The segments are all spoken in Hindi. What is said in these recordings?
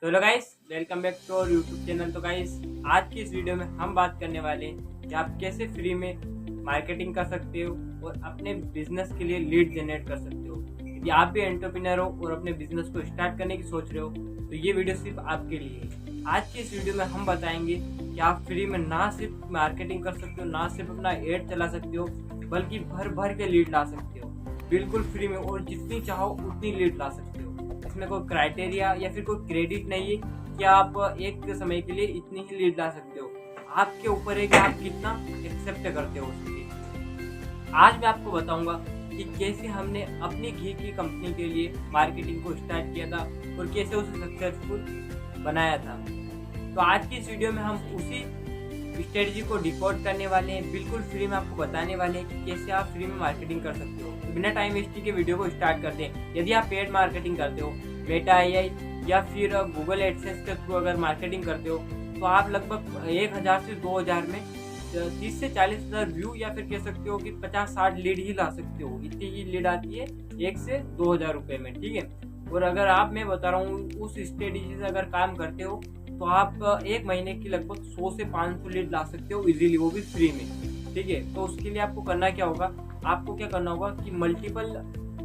तो hello guys, welcome back to our YouTube channel. तो गाइस, आज की इस वीडियो में हम बात करने वाले हैं कि आप कैसे फ्री में मार्केटिंग कर सकते हो और अपने बिजनेस के लिए लीड जनरेट कर सकते हो। यदि आप भी एंटरप्रेन्योर हो और अपने बिजनेस को स्टार्ट करने की सोच रहे हो तो ये वीडियो सिर्फ आपके लिए है। आज की इस वीडियो में हम बताएंगे कि आप फ्री में ना सिर्फ मार्केटिंग कर सकते हो, ना सिर्फ अपना एड चला सकते हो, बल्कि भर भर के लीड ला सकते हो बिल्कुल फ्री में, और जितनी चाहो उतनी लीड ला सकते हो। इसमें कोई क्राइटेरिया या फिर कोई क्रेडिट नहीं है कि आप एक समय के लिए इतनी ही लीड ला सकते हो। आपके ऊपर है कि आप कितना एक्सेप्ट करते हो उसकी। आज मैं आपको बताऊंगा कि कैसे हमने अपनी घी की कंपनी के लिए मार्केटिंग को स्टार्ट किया था और कैसे उसे सक्सेसफुल बनाया था। तो आज की इस वीडियो में हम उसी स्ट्रेटजी को डिकोड करने वाले हैं, बिल्कुल फ्री में आपको बताने वाले हैं कि कैसे आप फ्री में मार्केटिंग कर सकते हो। तो बिना टाइम वेस्ट के वीडियो को स्टार्ट करते हैं। यदि आप पेड मार्केटिंग करते हो, मेटा एआई या फिर गूगल एडसेंस के थ्रू अगर मार्केटिंग करते हो, तो आप लगभग 1000 से 2000 में 30 से 40 हज़ार व्यू या फिर कह सकते हो कि 50-60 लीड ही ला सकते हो। इतनी ही लीड आती है 1 से 2000 रुपये में, ठीक है। और अगर मैं बता रहा हूँ उस स्ट्रेटजी से अगर काम करते हो तो आप एक महीने की लगभग 100 से 500 लीड ला सकते हो इजीली, वो भी फ्री में, ठीक है। तो उसके लिए आपको करना क्या होगा, आपको क्या करना होगा कि मल्टीपल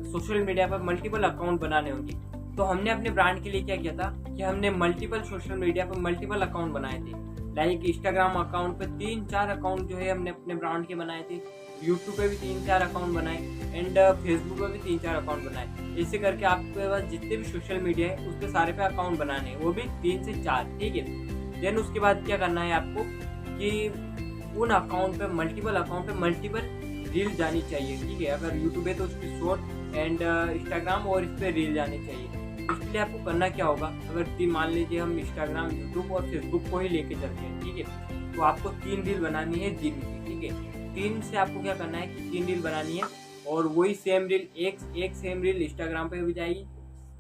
सोशल मीडिया पर मल्टीपल अकाउंट बनाने होंगे। तो हमने अपने ब्रांड के लिए क्या किया था कि हमने मल्टीपल सोशल मीडिया पर मल्टीपल अकाउंट बनाए थे। लाइक इंस्टाग्राम अकाउंट पे 3-4 अकाउंट जो है हमने अपने ब्रांड के बनाए थे, यूट्यूब पे भी 3-4 अकाउंट बनाए एंड फेसबुक पे भी 3-4 अकाउंट बनाए। ऐसे करके आपके पास जितने भी सोशल मीडिया है उसके सारे पे अकाउंट बनाने हैं, वो भी 3 से 4, ठीक है। देन उसके बाद क्या करना है आपको कि उन अकाउंट पे मल्टीपल रील जानी चाहिए, ठीक है। अगर यूट्यूब है तो उसकी शॉर्ट एंड इंस्टाग्राम और इस पर रील जानी चाहिए। इसके लिए आपको करना क्या होगा, अगर मान लीजिए हम इंस्टाग्राम, यूट्यूब और फेसबुक को ही लेके चलते हैं, ठीक है। तो आपको 3 रील बनानी है दिन की, ठीक है। 3 से आपको क्या करना है कि 3 रील बनानी है और वही सेम रील एक सेम रील इंस्टाग्राम पे भी जाएगी,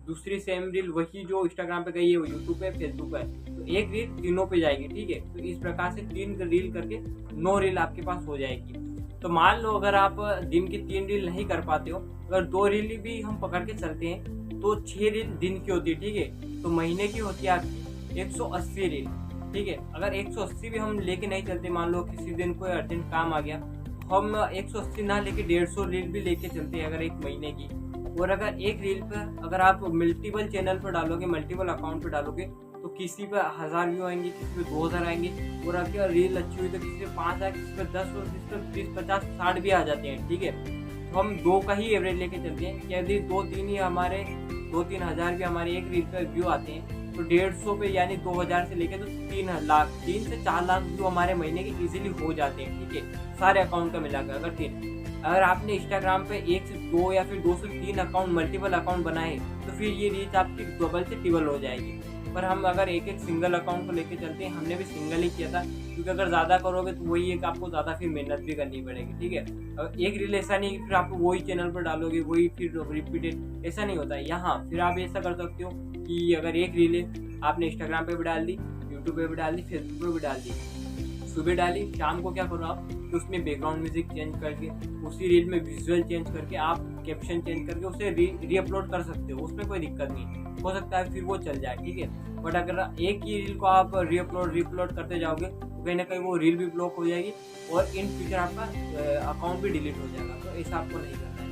दूसरी सेम रील वही जो इंस्टाग्राम पे गई है वो यूट्यूब पे, फेसबुक पे, तो एक रील तीनों पे जाएगी, ठीक है। तो इस प्रकार से 3 रील करके 9 रील आपके पास हो जाएगी। तो मान लो अगर आप दिन की 3 रील नहीं कर पाते हो, अगर 2 रील भी हम पकड़ के चलते हैं तो 6 रील दिन की होती है, ठीक है। तो महीने की होती है आपकी 180 रील, ठीक है। अगर 180 भी हम लेके नहीं चलते, मान लो किसी दिन कोई अर्जेंट काम आ गया, हम 180 ना लेके 150 रील भी लेके चलते हैं अगर एक महीने की। और अगर एक रील पर अगर आप मल्टीपल चैनल पर डालोगे, मल्टीपल अकाउंट पर डालोगे, तो किसी पे 1000 व्यू आएंगे, किसी पे 2000 आएंगे, और अगर रील अच्छी हुई तो किसी पे 5000, किसी पे 10 और किसी पे 30, 50, 60 भी आ जाते हैं, ठीक है। तो हम 2 का ही एवरेज लेके चलते हैं। यदि 2-3 हज़ार भी हमारे एक रील पर व्यू आते हैं तो 150 पे यानी 2000 से लेके तो 3 लाख, 3 से 4 लाख व्यू हमारे महीने के इजीली हो जाते हैं, ठीक है, सारे अकाउंट का मिलाकर। अगर आपने इंस्टाग्राम पे 1 से 2 या फिर 2 से 3 अकाउंट मल्टीपल अकाउंट बनाए तो फिर ये रीच आपकी डबल से ट्रिपल हो जाएगी। पर हम अगर एक सिंगल अकाउंट को लेके चलते हैं, हमने भी सिंगल ही किया था, क्योंकि अगर ज़्यादा करोगे तो वही एक आपको ज़्यादा फिर मेहनत भी करनी पड़ेगी, ठीक है। अब एक रील ऐसा नहीं फिर आप वही चैनल पर डालोगे, वही फिर रिपीटेड, ऐसा नहीं होता है। यहाँ फिर आप ऐसा कर सकते हो कि अगर एक रील है आपने इंस्टाग्राम पे भी डाल दी, यूट्यूब पे भी डाल दी, फेसबुक पे भी डाल दी, सुबह डाली, शाम को क्या करो आप कि उसमें बैकग्राउंड म्यूजिक चेंज करके, उसी रील में विजुअल चेंज करके, आप कैप्शन चेंज करके उसे री अपलोड कर सकते हो, उसमें कोई दिक्कत नहीं, हो सकता है फिर वो चल जाए, ठीक है। बट अगर एक ही रील को आप री अपलोड करते जाओगे तो कहीं ना कहीं वो रील भी ब्लॉक हो जाएगी और इन फ्यूचर आपका अकाउंट भी डिलीट हो जाएगा। तो ऐसा आपको नहीं करना है।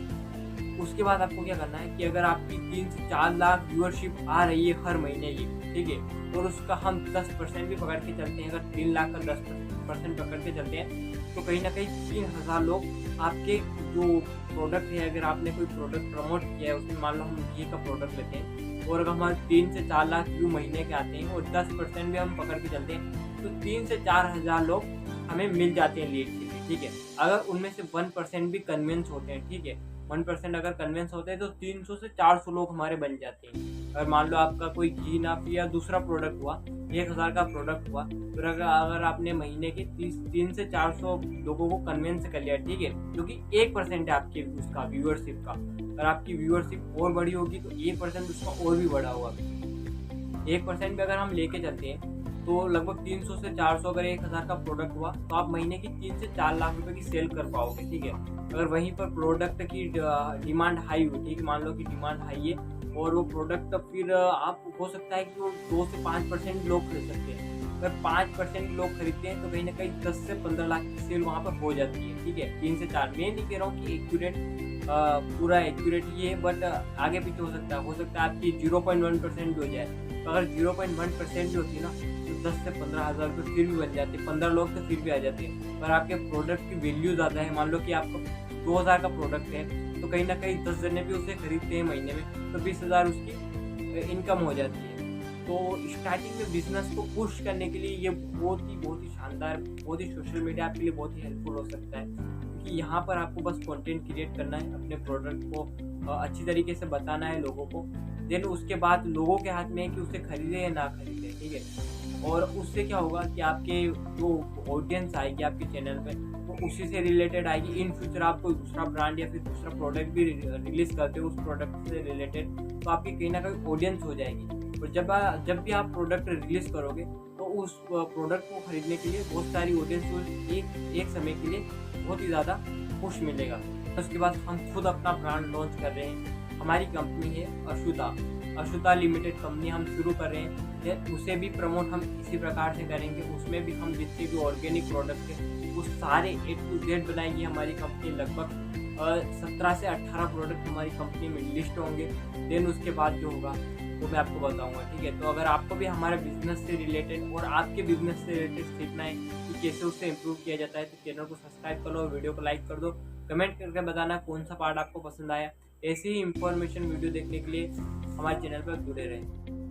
उसके बाद आपको क्या करना है कि अगर आपकी 3 से 4 लाख व्यूअरशिप आ रही है हर महीने की, ठीक है, और उसका हम 10% भी पकड़ के चलते हैं, अगर 3 लाख का 10% पकड़ के चलते हैं तो कहीं ना कहीं 3000 लोग आपके जो प्रोडक्ट है, अगर आपने कोई प्रोडक्ट प्रमोट किया है उसमें, मान लो हम घी का प्रोडक्ट लेते हैं और अगर हमारे 3 से 4 लाख व्यू महीने के आते हैं और 10% भी हम पकड़ के चलते हैं तो 3 से 4000 लोग हमें मिल जाते हैं लीड के लिए, ठीक है। अगर उनमें से 1% भी कन्विंस होते हैं, ठीक है, 1% अगर कन्विंस होते हैं तो 300 से 400 लोग हमारे बन जाते हैं। अगर मान लो आपका कोई घी ना या दूसरा प्रोडक्ट हुआ, 1000 का प्रोडक्ट हुआ, फिर अगर आपने महीने के 3 से 400 लोगों को कन्विंस कर लिया, ठीक है, क्योंकि 1% है आपके उसका व्यूअरशिप का। अगर आपकी व्यूअरशिप और बड़ी होगी तो 1% उसका और भी बड़ा होगा। 1% भी अगर हम लेके चलते हैं तो लगभग 300 से 400, अगर 1000 का प्रोडक्ट हुआ तो आप महीने की 3 से 4 लाख रुपए की सेल कर पाओगे, ठीक है। अगर वहीं पर प्रोडक्ट की डिमांड हाई हुई, ठीक है, मान लो कि डिमांड हाई है और वो प्रोडक्ट फिर आप हो सकता है कि वो 2 से 5% लोग खरीद सकते हैं। अगर 5% लोग खरीदते हैं तो कहीं ना कहीं 10 से 15 लाख की सेल वहाँ पर हो जाती है। ठीक है, 3 से 4। मैं नहीं कह रहा हूँ कि एक्यूरेट पूरा एक्यूरेट ही है, बट आगे पीछे हो सकता है आपकी 0.1% भी हो जाए। तो अगर 0.1% भी होती है ना, तो 10 से 15,000 रुपये फिर भी बन जाते हैं। 15 लोग तो फिर भी आ जाते हैं। पर आपके प्रोडक्ट की वैल्यू ज़्यादा है। मान लो कि आपका 2,000 का प्रोडक्ट है, तो कहीं ना कहीं 10 जने भी उसे खरीदते हैं महीने में, तो 20,000 उसकी इनकम हो जाती है। तो स्टार्टिंग में बिजनेस को पुश करने के लिए ये बहुत ही शानदार, बहुत ही सोशल मीडिया आपके लिए बहुत ही हेल्पफुल हो सकता है, क्योंकि यहाँ पर आपको बस कंटेंट क्रिएट करना है, अपने प्रोडक्ट को अच्छी तरीके से बताना है लोगों को। देन उसके बाद लोगों के हाथ में है कि उसे खरीदे या ना खरीदे। ठीक है, और उससे क्या होगा कि आपके जो ऑडियंस आएगी आपके चैनल पे, वो उसी से रिलेटेड आएगी। इन फ्यूचर आप कोई दूसरा ब्रांड या फिर दूसरा प्रोडक्ट भी रिलीज करते हो उस प्रोडक्ट से रिलेटेड, तो आपकी कहीं ना कहीं ऑडियंस हो जाएगी। और जब भी आप प्रोडक्ट रिलीज करोगे, तो उस प्रोडक्ट को खरीदने के लिए बहुत सारी ऑडियंस एक समय के लिए बहुत ही ज़्यादा पुश मिलेगा। उसके बाद हम खुद अपना ब्रांड लॉन्च कर रहे हैं। हमारी कंपनी है अशुता लिमिटेड कंपनी हम शुरू कर रहे हैं। उसे भी प्रमोट हम इसी प्रकार से करेंगे। उसमें भी हम जितने भी ऑर्गेनिक प्रोडक्ट है वो सारे A to Z बनाएंगे हमारी कंपनी। लगभग 17 से 18 प्रोडक्ट हमारी कंपनी में लिस्ट होंगे। देन उसके बाद जो होगा वो मैं आपको बताऊंगा। ठीक है, तो अगर आपको भी हमारे बिजनेस से रिलेटेड और आपके बिजनेस से रिलेटेड सीखना है कि कैसे उससे इम्प्रूव किया जाता है, तो चैनल को सब्सक्राइब कर लो, वीडियो को लाइक कर दो, कमेंट करके बताना कौन सा पार्ट आपको पसंद आया। ऐसी ही इंफॉर्मेशन वीडियो देखने के लिए हमारे चैनल पर जुड़े रहें।